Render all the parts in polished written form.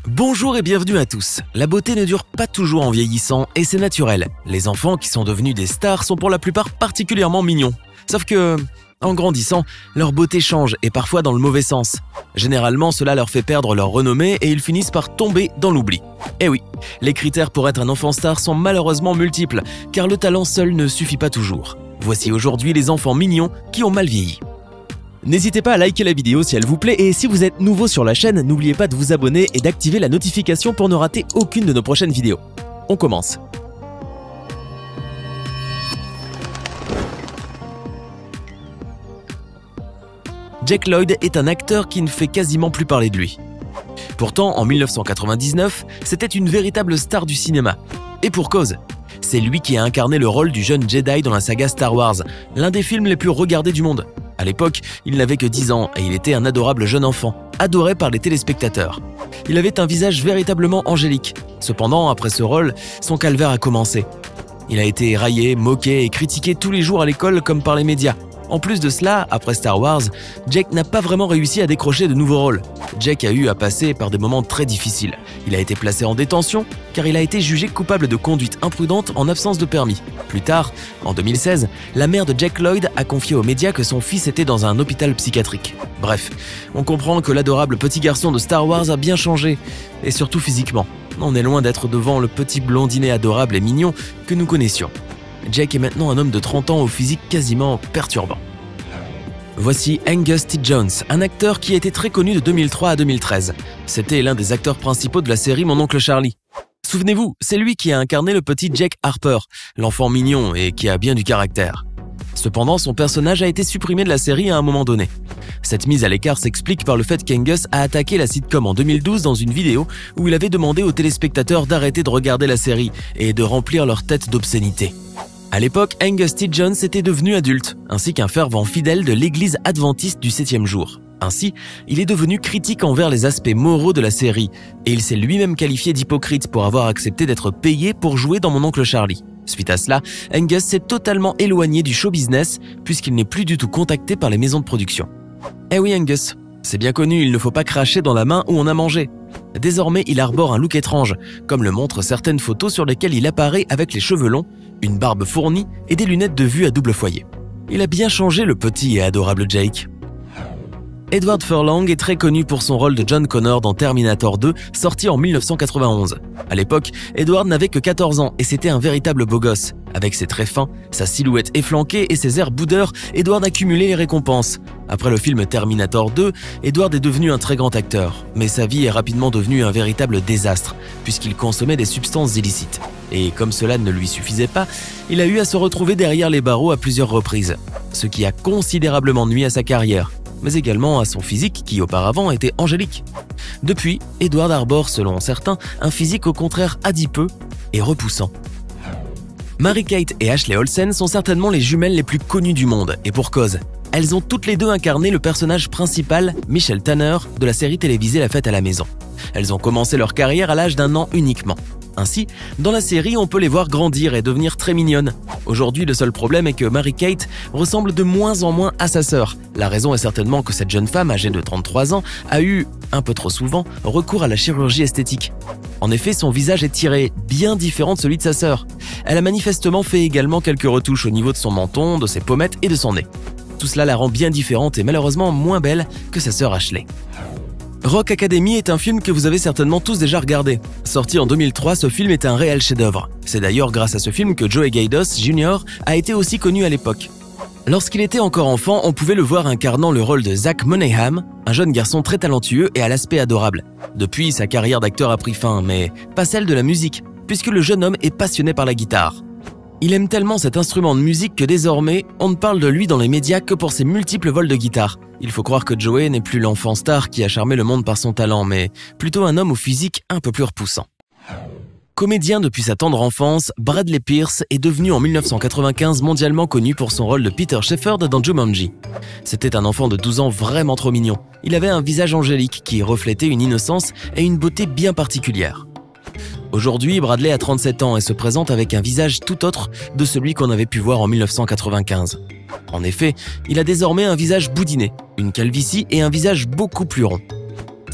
Bonjour et bienvenue à tous. La beauté ne dure pas toujours en vieillissant et c'est naturel. Les enfants qui sont devenus des stars sont pour la plupart particulièrement mignons. Sauf que, en grandissant, leur beauté change et parfois dans le mauvais sens. Généralement, cela leur fait perdre leur renommée et ils finissent par tomber dans l'oubli. Eh oui, les critères pour être un enfant star sont malheureusement multiples, car le talent seul ne suffit pas toujours. Voici aujourd'hui les enfants mignons qui ont mal vieilli. N'hésitez pas à liker la vidéo si elle vous plaît et si vous êtes nouveau sur la chaîne, n'oubliez pas de vous abonner et d'activer la notification pour ne rater aucune de nos prochaines vidéos. On commence. Jake Lloyd est un acteur qui ne fait quasiment plus parler de lui. Pourtant, en 1999, c'était une véritable star du cinéma. Et pour cause, c'est lui qui a incarné le rôle du jeune Jedi dans la saga Star Wars, l'un des films les plus regardés du monde. À l'époque, il n'avait que 10 ans et il était un adorable jeune enfant, adoré par les téléspectateurs. Il avait un visage véritablement angélique. Cependant, après ce rôle, son calvaire a commencé. Il a été raillé, moqué et critiqué tous les jours à l'école comme par les médias. En plus de cela, après Star Wars, Jake n'a pas vraiment réussi à décrocher de nouveaux rôles. Jake a eu à passer par des moments très difficiles. Il a été placé en détention car il a été jugé coupable de conduite imprudente en absence de permis. Plus tard, en 2016, la mère de Jake Lloyd a confié aux médias que son fils était dans un hôpital psychiatrique. Bref, on comprend que l'adorable petit garçon de Star Wars a bien changé, et surtout physiquement. On est loin d'être devant le petit blondinet adorable et mignon que nous connaissions. Jake est maintenant un homme de 30 ans au physique quasiment perturbant. Voici Angus T. Jones, un acteur qui a été très connu de 2003 à 2013. C'était l'un des acteurs principaux de la série Mon oncle Charlie. Souvenez-vous, c'est lui qui a incarné le petit Jake Harper, l'enfant mignon et qui a bien du caractère. Cependant, son personnage a été supprimé de la série à un moment donné. Cette mise à l'écart s'explique par le fait qu'Angus a attaqué la sitcom en 2012 dans une vidéo où il avait demandé aux téléspectateurs d'arrêter de regarder la série et de remplir leur tête d'obscénité. À l'époque, Angus T. Jones était devenu adulte, ainsi qu'un fervent fidèle de l'église adventiste du 7e jour. Ainsi, il est devenu critique envers les aspects moraux de la série, et il s'est lui-même qualifié d'hypocrite pour avoir accepté d'être payé pour jouer dans Mon oncle Charlie. Suite à cela, Angus s'est totalement éloigné du show business, puisqu'il n'est plus du tout contacté par les maisons de production. Eh oui Angus, c'est bien connu, il ne faut pas cracher dans la main où on a mangé. Désormais, il arbore un look étrange, comme le montrent certaines photos sur lesquelles il apparaît avec les cheveux longs, une barbe fournie et des lunettes de vue à double foyer. Il a bien changé le petit et adorable Jake. Edward Furlong est très connu pour son rôle de John Connor dans Terminator 2, sorti en 1991. À l'époque, Edward n'avait que 14 ans et c'était un véritable beau gosse. Avec ses traits fins, sa silhouette efflanquée et ses airs boudeurs, Edward a cumulé les récompenses. Après le film Terminator 2, Edward est devenu un très grand acteur, mais sa vie est rapidement devenue un véritable désastre, puisqu'il consommait des substances illicites. Et comme cela ne lui suffisait pas, il a eu à se retrouver derrière les barreaux à plusieurs reprises, ce qui a considérablement nui à sa carrière, mais également à son physique qui auparavant était angélique. Depuis, Edward arbore, selon certains, un physique au contraire adipeux et repoussant. Mary-Kate et Ashley Olsen sont certainement les jumelles les plus connues du monde, et pour cause. Elles ont toutes les deux incarné le personnage principal, Michelle Tanner, de la série télévisée La Fête à la maison. Elles ont commencé leur carrière à l'âge d'1 an uniquement. Ainsi, dans la série, on peut les voir grandir et devenir très mignonnes. Aujourd'hui, le seul problème est que Mary-Kate ressemble de moins en moins à sa sœur. La raison est certainement que cette jeune femme, âgée de 33 ans, a eu, un peu trop souvent, recours à la chirurgie esthétique. En effet, son visage est tiré, bien différent de celui de sa sœur. Elle a manifestement fait également quelques retouches au niveau de son menton, de ses pommettes et de son nez. Tout cela la rend bien différente et malheureusement moins belle que sa sœur Ashley. Rock Academy est un film que vous avez certainement tous déjà regardé. Sorti en 2003, ce film est un réel chef-d'œuvre. C'est d'ailleurs grâce à ce film que Joey Gaidos Jr. a été aussi connu à l'époque. Lorsqu'il était encore enfant, on pouvait le voir incarnant le rôle de Zach Monahan, un jeune garçon très talentueux et à l'aspect adorable. Depuis, sa carrière d'acteur a pris fin, mais pas celle de la musique, puisque le jeune homme est passionné par la guitare. Il aime tellement cet instrument de musique que désormais, on ne parle de lui dans les médias que pour ses multiples vols de guitare. Il faut croire que Joey n'est plus l'enfant star qui a charmé le monde par son talent, mais plutôt un homme au physique un peu plus repoussant. Comédien depuis sa tendre enfance, Bradley Pierce est devenu en 1995 mondialement connu pour son rôle de Peter Shepherd dans Jumanji. C'était un enfant de 12 ans vraiment trop mignon. Il avait un visage angélique qui reflétait une innocence et une beauté bien particulières. Aujourd'hui, Bradley a 37 ans et se présente avec un visage tout autre de celui qu'on avait pu voir en 1995. En effet, il a désormais un visage boudiné, une calvitie et un visage beaucoup plus rond.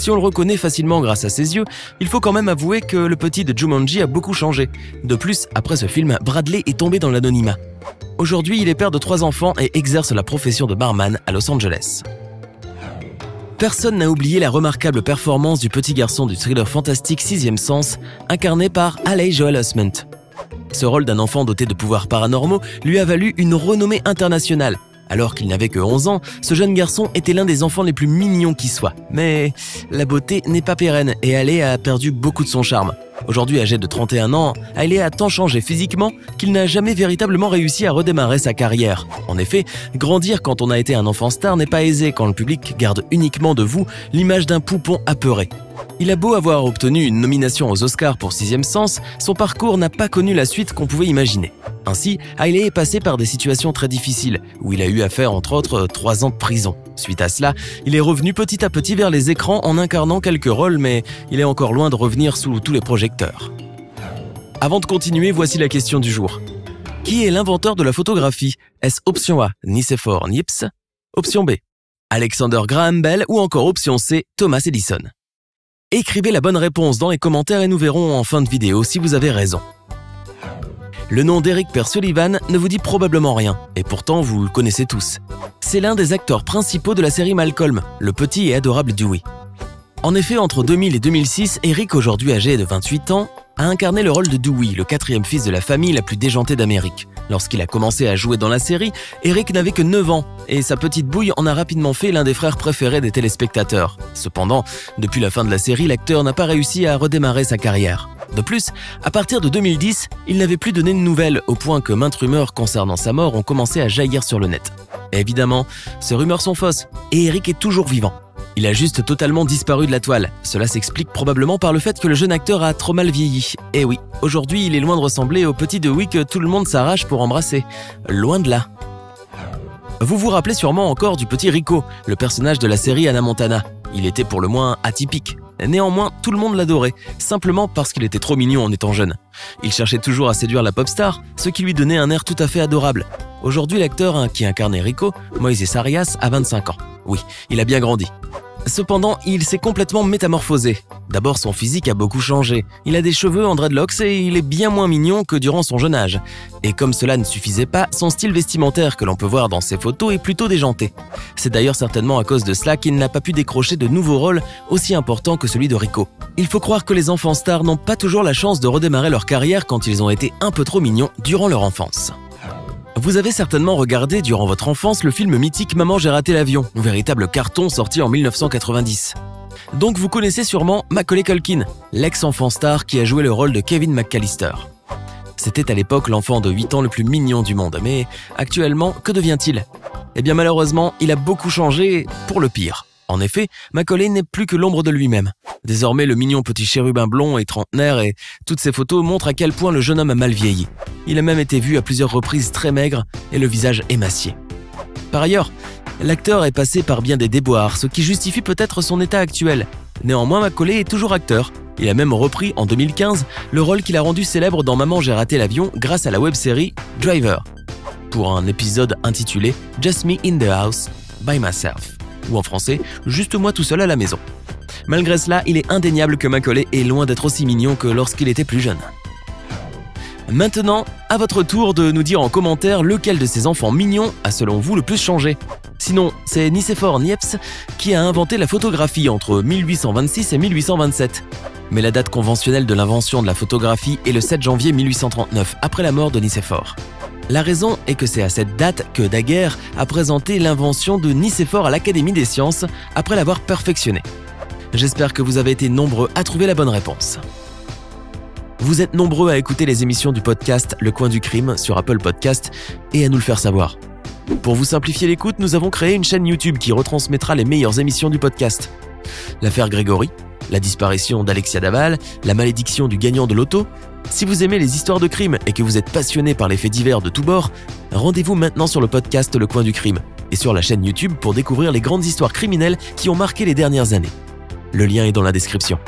Si on le reconnaît facilement grâce à ses yeux, il faut quand même avouer que le petit de Jumanji a beaucoup changé. De plus, après ce film, Bradley est tombé dans l'anonymat. Aujourd'hui, il est père de 3 enfants et exerce la profession de barman à Los Angeles. Personne n'a oublié la remarquable performance du petit garçon du thriller fantastique Sixième Sens, incarné par Haley Joel Osment. Ce rôle d'un enfant doté de pouvoirs paranormaux lui a valu une renommée internationale. Alors qu'il n'avait que 11 ans, ce jeune garçon était l'un des enfants les plus mignons qui soient. Mais la beauté n'est pas pérenne et Haley a perdu beaucoup de son charme. Aujourd'hui âgé de 31 ans, Haley a tant changé physiquement qu'il n'a jamais véritablement réussi à redémarrer sa carrière. En effet, grandir quand on a été un enfant star n'est pas aisé quand le public garde uniquement de vous l'image d'un poupon apeuré. Il a beau avoir obtenu une nomination aux Oscars pour Sixième Sens, son parcours n'a pas connu la suite qu'on pouvait imaginer. Ainsi, Haley est passé par des situations très difficiles, où il a eu à faire entre autres 3 ans de prison. Suite à cela, il est revenu petit à petit vers les écrans en incarnant quelques rôles, mais il est encore loin de revenir sous tous les projecteurs. Avant de continuer, voici la question du jour. Qui est l'inventeur de la photographie? Est-ce option A, Nicéphore Niepce? Option B, Alexander Graham Bell? Ou encore option C, Thomas Edison? Écrivez la bonne réponse dans les commentaires et nous verrons en fin de vidéo si vous avez raison. Le nom d'Eric Sullivan ne vous dit probablement rien, et pourtant vous le connaissez tous. C'est l'un des acteurs principaux de la série Malcolm, le petit et adorable Dewey. En effet, entre 2000 et 2006, Eric, aujourd'hui âgé de 28 ans, a incarné le rôle de Dewey, le 4e fils de la famille la plus déjantée d'Amérique. Lorsqu'il a commencé à jouer dans la série, Eric n'avait que 9 ans, et sa petite bouille en a rapidement fait l'un des frères préférés des téléspectateurs. Cependant, depuis la fin de la série, l'acteur n'a pas réussi à redémarrer sa carrière. De plus, à partir de 2010, il n'avait plus donné de nouvelles, au point que maintes rumeurs concernant sa mort ont commencé à jaillir sur le net. Évidemment, ces rumeurs sont fausses, et Eric est toujours vivant. Il a juste totalement disparu de la toile. Cela s'explique probablement par le fait que le jeune acteur a trop mal vieilli. Et oui, aujourd'hui il est loin de ressembler au petit Dewey que tout le monde s'arrache pour embrasser. Loin de là. Vous vous rappelez sûrement encore du petit Rico, le personnage de la série Hannah Montana. Il était pour le moins atypique. Néanmoins, tout le monde l'adorait, simplement parce qu'il était trop mignon en étant jeune. Il cherchait toujours à séduire la pop star, ce qui lui donnait un air tout à fait adorable. Aujourd'hui, l'acteur qui incarnait Rico, Moises Arias, a 25 ans. Oui, il a bien grandi. Cependant, il s'est complètement métamorphosé. D'abord, son physique a beaucoup changé. Il a des cheveux en dreadlocks et il est bien moins mignon que durant son jeune âge. Et comme cela ne suffisait pas, son style vestimentaire que l'on peut voir dans ses photos est plutôt déjanté. C'est d'ailleurs certainement à cause de cela qu'il n'a pas pu décrocher de nouveaux rôles aussi importants que celui de Rico. Il faut croire que les enfants stars n'ont pas toujours la chance de redémarrer leur carrière quand ils ont été un peu trop mignons durant leur enfance. Vous avez certainement regardé durant votre enfance le film mythique Maman j'ai raté l'avion, un véritable carton sorti en 1990. Donc vous connaissez sûrement Macaulay Culkin, l'ex-enfant star qui a joué le rôle de Kevin McAllister. C'était à l'époque l'enfant de 8 ans le plus mignon du monde, mais actuellement, que devient-il? Eh bien malheureusement, il a beaucoup changé pour le pire. En effet, Macaulay n'est plus que l'ombre de lui-même. Désormais, le mignon petit chérubin blond est trentenaire et toutes ces photos montrent à quel point le jeune homme a mal vieilli. Il a même été vu à plusieurs reprises très maigre et le visage émacié. Par ailleurs, l'acteur est passé par bien des déboires, ce qui justifie peut-être son état actuel. Néanmoins, Macaulay est toujours acteur. Il a même repris en 2015 le rôle qu'il a rendu célèbre dans Maman j'ai raté l'avion grâce à la web-série Driver, pour un épisode intitulé Just Me in the House by Myself. Ou en français, juste moi tout seul à la maison. Malgré cela, il est indéniable que Macaulay est loin d'être aussi mignon que lorsqu'il était plus jeune. Maintenant, à votre tour de nous dire en commentaire lequel de ces enfants mignons a selon vous le plus changé. Sinon, c'est Nicéphore Niepce qui a inventé la photographie entre 1826 et 1827. Mais la date conventionnelle de l'invention de la photographie est le 7 janvier 1839, après la mort de Nicéphore. La raison est que c'est à cette date que Daguerre a présenté l'invention de Nicéphore à l'Académie des sciences après l'avoir perfectionnée. J'espère que vous avez été nombreux à trouver la bonne réponse. Vous êtes nombreux à écouter les émissions du podcast Le Coin du Crime sur Apple Podcast et à nous le faire savoir. Pour vous simplifier l'écoute, nous avons créé une chaîne YouTube qui retransmettra les meilleures émissions du podcast. L'affaire Grégory, la disparition d'Alexia Daval, la malédiction du gagnant de loto. Si vous aimez les histoires de crime et que vous êtes passionné par les faits divers de tous bords, rendez-vous maintenant sur le podcast Le Coin du Crime et sur la chaîne YouTube pour découvrir les grandes histoires criminelles qui ont marqué les dernières années. Le lien est dans la description.